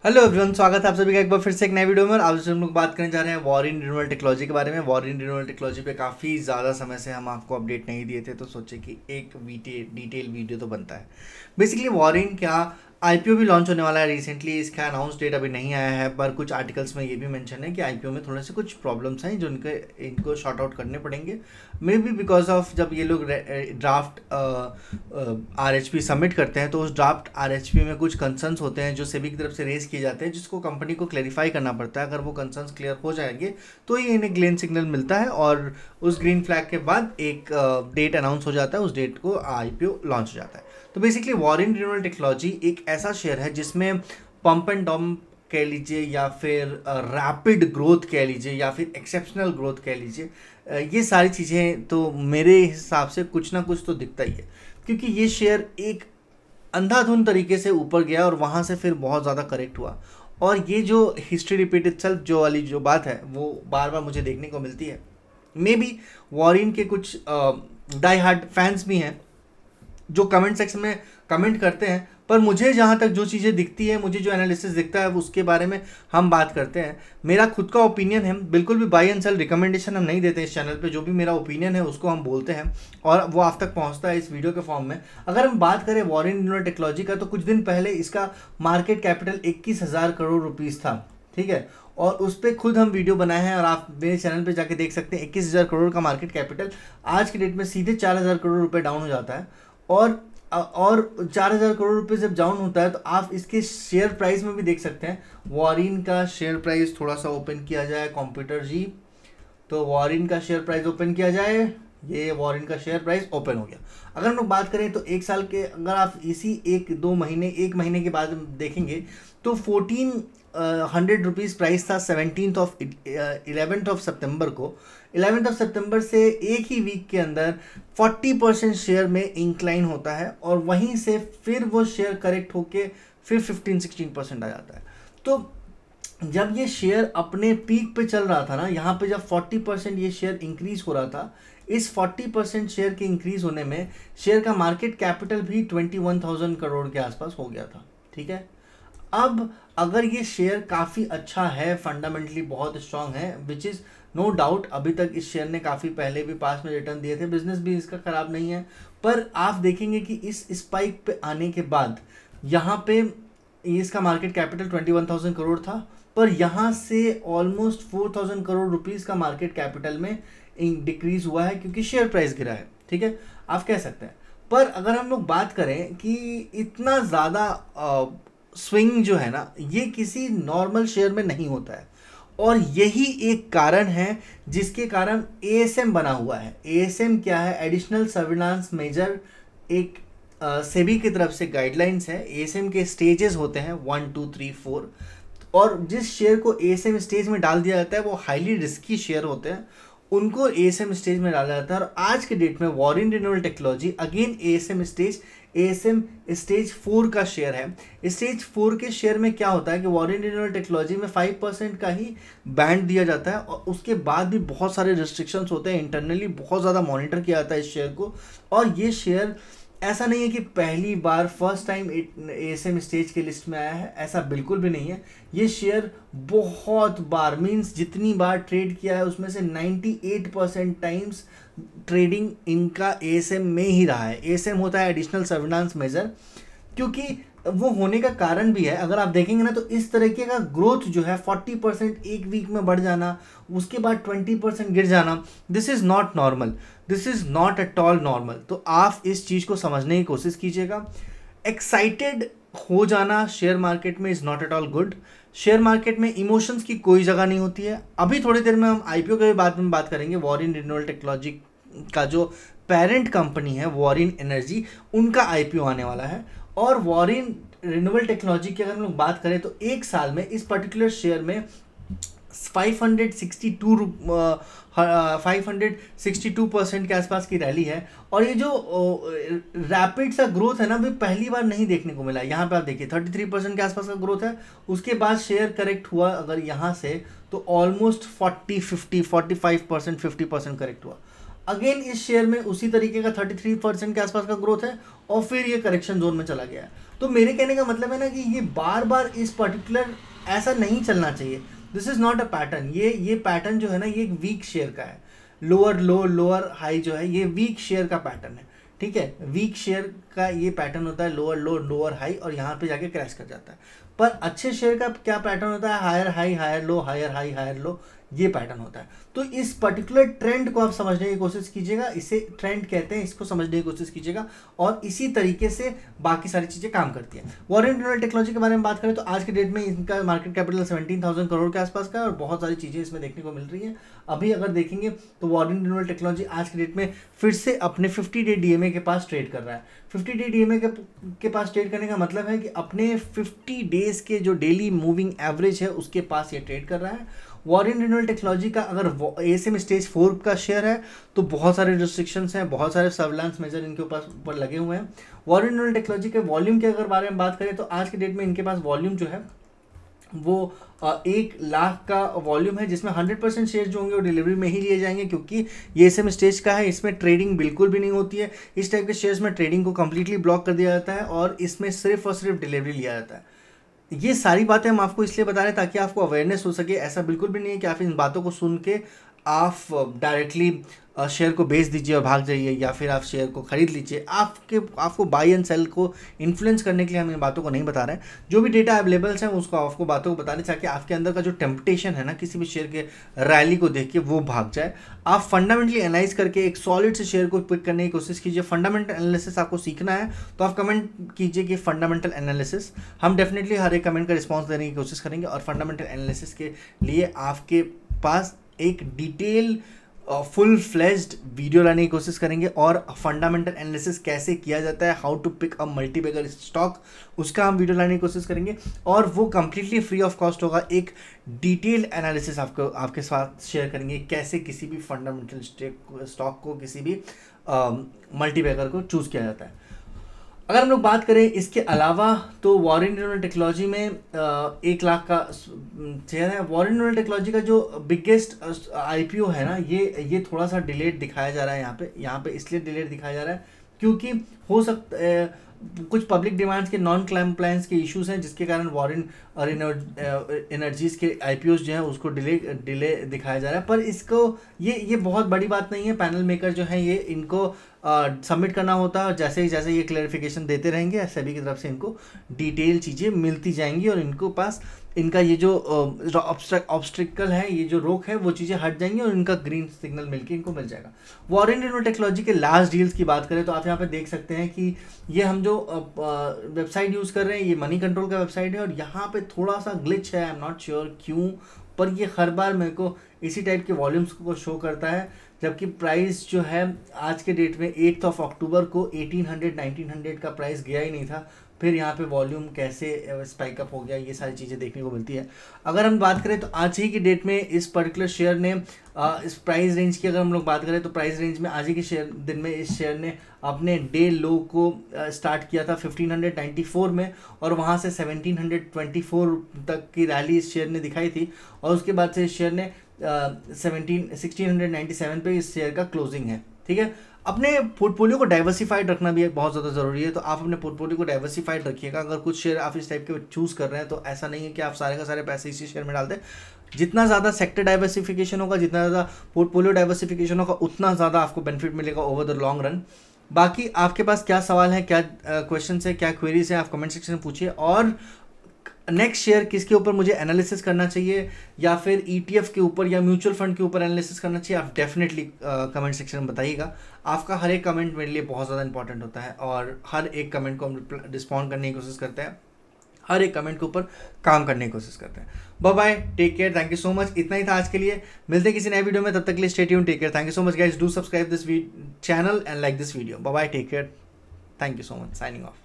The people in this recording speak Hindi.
हेलो एवरीवन, स्वागत है आप सभी का एक बार फिर से एक नए वीडियो में। आज हम लोग बात करने जा रहे हैं वॉरिन रिन्यूअल टेक्नोलॉजी के बारे में। वॉरिन रिन्यूअल टेक्नोलॉजी पे काफ़ी ज़्यादा समय से हम आपको अपडेट नहीं दिए थे, तो सोचे कि एक डिटेल वीडियो तो बनता है। बेसिकली वॉरिन क्या आईपीओ भी लॉन्च होने वाला है रिसेंटली। इसका अनाउंस डेट अभी नहीं आया है, पर कुछ आर्टिकल्स में ये भी मेंशन है कि आईपीओ में थोड़े से कुछ प्रॉब्लम्स हैं जो इनको शॉर्ट आउट करने पड़ेंगे। मे बी बिकॉज ऑफ जब ये लोग ड्राफ्ट आरएचपी सबमिट करते हैं तो उस ड्राफ्ट आरएचपी में कुछ कंसर्न्स होते हैं जो सेबी की तरफ से रेज किए जाते हैं, जिसको कंपनी को क्लैरिफाई करना पड़ता है। अगर वो कंसर्न्स क्लियर हो जाएंगे तो ये इन्हें ग्रीन सिग्नल मिलता है और उस ग्रीन फ्लैग के बाद एक डेट अनाउंस हो जाता है, उस डेट को आईपीओ लॉन्च हो जाता है। तो बेसिकली वॉरिन रिन्यूअल टेक्नोलॉजी एक ऐसा शेयर है जिसमें पंप एंड डंप कह लीजिए या फिर रैपिड ग्रोथ कह लीजिए या फिर एक्सेप्शनल ग्रोथ कह लीजिए, ये सारी चीज़ें तो मेरे हिसाब से कुछ ना कुछ तो दिखता ही है, क्योंकि ये शेयर एक अंधाधुंध तरीके से ऊपर गया और वहाँ से फिर बहुत ज़्यादा करेक्ट हुआ। और ये जो हिस्ट्री रिपीट इटसेल्फ जो वाली जो बात है वो बार बार मुझे देखने को मिलती है। मे बी वॉरिन के कुछ डाई हार्ड फैंस भी हैं जो कमेंट सेक्शन में कमेंट करते हैं, पर मुझे जहाँ तक जो चीज़ें दिखती है, मुझे जो एनालिसिस दिखता है उसके बारे में हम बात करते हैं। मेरा खुद का ओपिनियन है, बिल्कुल भी बाय एंड सेल रिकमेंडेशन हम नहीं देते इस चैनल पे। जो भी मेरा ओपिनियन है उसको हम बोलते हैं और वो आप तक पहुँचता है इस वीडियो के फॉर्म में। अगर हम बात करें वॉरिन रिन्यूअल टेक्नोलॉजी का, तो कुछ दिन पहले इसका मार्केट कैपिटल 21,000 करोड़ रुपीज़ था, ठीक है। और उस पर खुद हम वीडियो बनाए हैं और आप मेरे चैनल पे जाके देख सकते हैं। 21,000 करोड़ का मार्केट कैपिटल आज की डेट में सीधे 4,000 करोड़ रुपए डाउन हो जाता है। और 4,000 करोड़ रुपए जब डाउन होता है तो आप इसके शेयर प्राइस में भी देख सकते हैं। वॉरिन का शेयर प्राइस थोड़ा सा ओपन किया जाए कंप्यूटर जी, तो वॉरिन का शेयर प्राइस ओपन किया जाए, ये वॉरिन का शेयर प्राइस ओपन हो गया। अगर हम लोग बात करें तो एक साल के, अगर आप इसी एक महीने के बाद देखेंगे तो 1,400 रुपीज़ प्राइस था 11 सितंबर को। 11 सितंबर से एक ही वीक के अंदर 40% शेयर में इंक्लाइन होता है और वहीं से फिर वो शेयर करेक्ट होके फिर 15-16% आ जाता है। तो जब ये शेयर अपने पीक पे चल रहा था ना, यहाँ पे जब 40% ये शेयर इंक्रीज हो रहा था, इस 40% शेयर के इंक्रीज होने में शेयर का मार्केट कैपिटल भी 21,000 करोड़ के आसपास हो गया था, ठीक है। अब अगर ये शेयर काफ़ी अच्छा है, फंडामेंटली बहुत स्ट्रांग है, विच इज़ नो डाउट। अभी तक इस शेयर ने काफ़ी पहले भी पास में रिटर्न दिए थे, बिजनेस भी इसका ख़राब नहीं है, पर आप देखेंगे कि इस स्पाइक पे आने के बाद यहाँ पे इसका मार्केट कैपिटल 21,000 करोड़ था, पर यहाँ से ऑलमोस्ट 4,000 करोड़ रुपीज़ का मार्केट कैपिटल में डिक्रीज हुआ है क्योंकि शेयर प्राइस गिरा है, ठीक है, आप कह सकते हैं। पर अगर हम लोग बात करें कि इतना ज़्यादा स्विंग जो है ना, ये किसी नॉर्मल शेयर में नहीं होता है, और यही एक कारण है जिसके कारण एएसएम बना हुआ है। एएसएम क्या है? एडिशनल सर्विलांस मेजर, एक सेबी की तरफ से गाइडलाइंस है। एएसएम के स्टेजेस होते हैं 1, 2, 3, 4, और जिस शेयर को एएसएम स्टेज में डाल दिया जाता है वो हाईली रिस्की शेयर होते हैं, उनको एएसएम स्टेज में डाला जाता है। और आज के डेट में Waaree renewal technology again ASM stage 4 का शेयर है। स्टेज 4 के शेयर में क्या होता है कि वॉरिन रिन्यूअल टेक्नोलॉजी में 5% का ही बैंड दिया जाता है और उसके बाद भी बहुत सारे रिस्ट्रिक्शंस होते हैं। इंटरनली बहुत ज़्यादा मॉनिटर किया जाता है इस शेयर को, और ये शेयर ऐसा नहीं है कि पहली बार फर्स्ट टाइम एएसएम स्टेज के लिस्ट में आया है, ऐसा बिल्कुल भी नहीं है। ये शेयर बहुत बार, मींस जितनी बार ट्रेड किया है उसमें से 98% टाइम्स ट्रेडिंग इनका एएसएम में ही रहा है। एएसएम होता है एडिशनल सर्विलांस मेजर, क्योंकि वो होने का कारण भी है। अगर आप देखेंगे ना तो इस तरीके का ग्रोथ जो है 40% एक वीक में बढ़ जाना, उसके बाद 20% गिर जाना, this is not normal, this is not at all normal. तो आप इस चीज़ को समझने की कोशिश कीजिएगा। एक्साइटेड हो जाना शेयर मार्केट में is not at all good. Share market में इमोशंस की कोई जगह नहीं होती है। अभी थोड़ी देर में हम आईपीओ के बाद में बात करेंगे। वॉरिन रिन्यूअल टेक्नोलॉजी का जो पेरेंट कंपनी है वॉरिन एनर्जी, उनका आईपीओ आने वाला है। और वॉरिन रिन्यूअल टेक्नोलॉजी की अगर हम लोग बात करें तो एक साल में इस पर्टिकुलर शेयर में 562% के आसपास की रैली है। और ये जो रैपिड सा ग्रोथ है ना, वो पहली बार नहीं देखने को मिला। यहाँ पे आप देखिए 33% के आसपास का ग्रोथ है, उसके बाद शेयर करेक्ट हुआ अगर यहाँ से तो ऑलमोस्ट 45%, 50% करेक्ट हुआ। अगेन इस शेयर में उसी तरीके का 33% के आसपास का ग्रोथ है और फिर ये करेक्शन जोन में चला गया है। तो मेरे कहने का मतलब है ना कि ये बार बार इस पर्टिकुलर ऐसा नहीं चलना चाहिए। This is not a pattern. ये पैटर्न जो है ना, ये एक वीक शेयर का है। लोअर लो लोअर हाई जो है, ये वीक शेयर का पैटर्न है, ठीक है। वीक शेयर का ये पैटर्न होता है, लोअर लो लोअर हाई, और यहाँ पे जाके क्रैश कर जाता है। पर अच्छे शेयर का क्या पैटर्न होता है, higher high higher low, higher high higher low, ये पैटर्न होता है। तो इस पर्टिकुलर ट्रेंड को आप समझने की कोशिश कीजिएगा, इसे ट्रेंड कहते हैं, इसको समझने की कोशिश कीजिएगा, और इसी तरीके से बाकी सारी चीज़ें काम करती हैं। वॉरेन ड्यूरल टेक्नोलॉजी के बारे में बात करें तो आज के डेट में इनका मार्केट कैपिटल 17,000 करोड़ के आसपास का है, और बहुत सारी चीज़ें इसमें देखने को मिल रही हैं। अभी अगर देखेंगे तो वॉरेन ड्यूरल टेक्नोलॉजी आज के डेट में फिर से अपने 50 डे डीएमए के पास ट्रेड कर रहा है। 50 डे डीएमए के पास ट्रेड करने का मतलब है कि अपने 50 डेज के जो डेली मूविंग एवरेज है उसके पास ये ट्रेड कर रहा है। वॉरेन ड्यूरल टेक्नोलॉजी का अगर एएसएम स्टेज 4 का शेयर है तो बहुत सारे रिस्ट्रिक्शंस हैं, बहुत सारे सर्विलांस मेजर इनके ऊपर लगे हुए हैं। वॉरेन ड्यूरल टेक्नोलॉजी के वॉल्यूम के अगर बारे में बात करें तो आज के डेट में इनके पास वॉल्यूम जो है वो 1 लाख का वॉल्यूम है, जिसमें 100% शेयर जो होंगे वो डिलीवरी में ही लिए जाएंगे, क्योंकि ये एसएम स्टेज का है, इसमें ट्रेडिंग बिल्कुल भी नहीं होती है। इस टाइप के शेयर्स में ट्रेडिंग को कंप्लीटली ब्लॉक कर दिया जाता है और इसमें सिर्फ और सिर्फ डिलीवरी लिया जाता है। ये सारी बातें हम आपको इसलिए बता रहे हैं ताकि आपको अवेयरनेस हो सके। ऐसा बिल्कुल भी नहीं है कि आप इन बातों को सुन के आप डायरेक्टली शेयर को बेच दीजिए और भाग जाइए, या फिर आप शेयर को खरीद लीजिए। आपको बाई एंड सेल को इन्फ्लुएंस करने के लिए हम इन बातों को नहीं बता रहे हैं। जो भी डेटा अवेलेबल्स हैं उसको आपको बातों को बता रहे हैं ताकि आपके अंदर का जो टेम्पटेशन है ना किसी भी शेयर के रैली को देख के वो भाग जाए। आप फंडामेंटली एनालाइज करके एक सॉलिड से शेयर को पिक करने की कोशिश कीजिए। फंडामेंटल एनालिसिस आपको सीखना है तो आप कमेंट कीजिए कि फंडामेंटल एनालिसिस। हम डेफिनेटली हर एक कमेंट का रिस्पॉन्स देने की कोशिश करेंगे, और फंडामेंटल एनालिसिस के लिए आपके पास एक डिटेल फुल फ्लेज्ड वीडियो लाने की कोशिश करेंगे, और फंडामेंटल एनालिसिस कैसे किया जाता है, how to pick a multibagger stock, उसका हम वीडियो लाने की कोशिश करेंगे, और वो कम्प्लीटली फ्री ऑफ कॉस्ट होगा। एक डिटेल एनालिसिस आपके साथ शेयर करेंगे कैसे किसी भी फंडामेंटल स्टॉक को, किसी भी मल्टीबैगर को चूज़ किया जाता है। अगर हम लोग बात करें इसके अलावा तो वॉरेन ड्यूरल टेक्नोलॉजी में 1 लाख का शेयर है। वॉरेन ड्यूरल टेक्नोलॉजी का जो बिगेस्ट आईपीओ है ना, ये थोड़ा सा डिलेड दिखाया जा रहा है यहाँ पे इसलिए डिलेड दिखाया जा रहा है क्योंकि हो सकता कुछ पब्लिक डिमांड्स के नॉन कंप्लायंस के इश्यूज हैं, जिसके कारण वॉरेन और एनर्जीज के आईपीओज जो है उसको डिले दिखाया जा रहा है। पर इसको ये बहुत बड़ी बात नहीं है। पैनल मेकर जो है ये इनको सबमिट करना होता है, और जैसे ये क्लैरिफिकेशन देते रहेंगे सेबी की तरफ से इनको डिटेल चीज़ें मिलती जाएंगी, और इनको पास इनका ये जो ऑब्स्ट्रिकल है, ये जो रोक है, वो चीज़ें हट जाएंगी और इनका ग्रीन सिग्नल मिलके इनको मिल जाएगा। वॉरेन ड्यूरल टेक्नोलॉजी के लास्ट डील्स की बात करें तो आप यहाँ पे देख सकते हैं कि ये हम जो वेबसाइट यूज़ कर रहे हैं ये मनी कंट्रोल का वेबसाइट है, और यहाँ पे थोड़ा सा ग्लिच है, आई एम नॉट श्योर क्यों, पर ये हर बार मेरे को इसी टाइप के वॉल्यूम्स को शो करता है, जबकि प्राइस जो है आज के डेट में 8 अक्टूबर को 1800-1900 का प्राइस गया ही नहीं था। फिर यहाँ पे वॉल्यूम कैसे स्पाइक अप हो गया, ये सारी चीज़ें देखने को मिलती है। अगर हम बात करें तो आज ही की डेट में इस पर्टिकुलर शेयर ने इस प्राइस रेंज की अगर हम लोग बात करें तो प्राइस रेंज में आज ही के दिन में इस शेयर ने अपने डे लो को स्टार्ट किया था 1594 में, और वहाँ से 1724 तक की रैली इस शेयर ने दिखाई थी, और उसके बाद से इस शेयर ने 1697 पे इस शेयर का क्लोजिंग है। ठीक है, अपने पोर्टफोलियो को डाइवर्सिफाइड रखना भी बहुत ज़्यादा ज़रूरी है, तो आप अपने पोर्टफोलियो को डाइवर्सिफाइड रखिएगा। अगर कुछ शेयर आप इस टाइप के चूज़ कर रहे हैं तो ऐसा नहीं है कि आप सारे का सारे पैसे इसी शेयर में डाल दें। जितना ज़्यादा सेक्टर डाइवर्सिफिकेशन होगा, जितना ज़्यादा पोर्टफोलियो डाइवर्सिफिकेशन होगा, उतना ज़्यादा आपको बेनिफिट मिलेगा ओवर द लॉन्ग रन। बाकी आपके पास क्या सवाल है, क्या क्वेश्चन है, क्या क्वेरीज है, आप कमेंट सेक्शन में पूछिए। और नेक्स्ट शेयर किसके ऊपर मुझे एनालिसिस करना चाहिए, या फिर ETF के ऊपर या म्यूचुअल फंड के ऊपर एनालिसिस करना चाहिए, आप डेफिनेटली कमेंट सेक्शन में बताइएगा। आपका हर एक कमेंट मेरे लिए बहुत ज़्यादा इंपॉर्टेंट होता है, और हर एक कमेंट को हम रिस्पॉन्ड करने की कोशिश करते हैं, हर एक कमेंट के ऊपर काम करने की कोशिश करते हैं। Bye bye, take care, thank you so much. इतना ही था आज के लिए, मिलते हैं किसी नए वीडियो में, तब तक के लिए stay tuned, take care, thank you so much guys, do subscribe this channel and like this video. Bye bye, take care, thank you so much, signing of.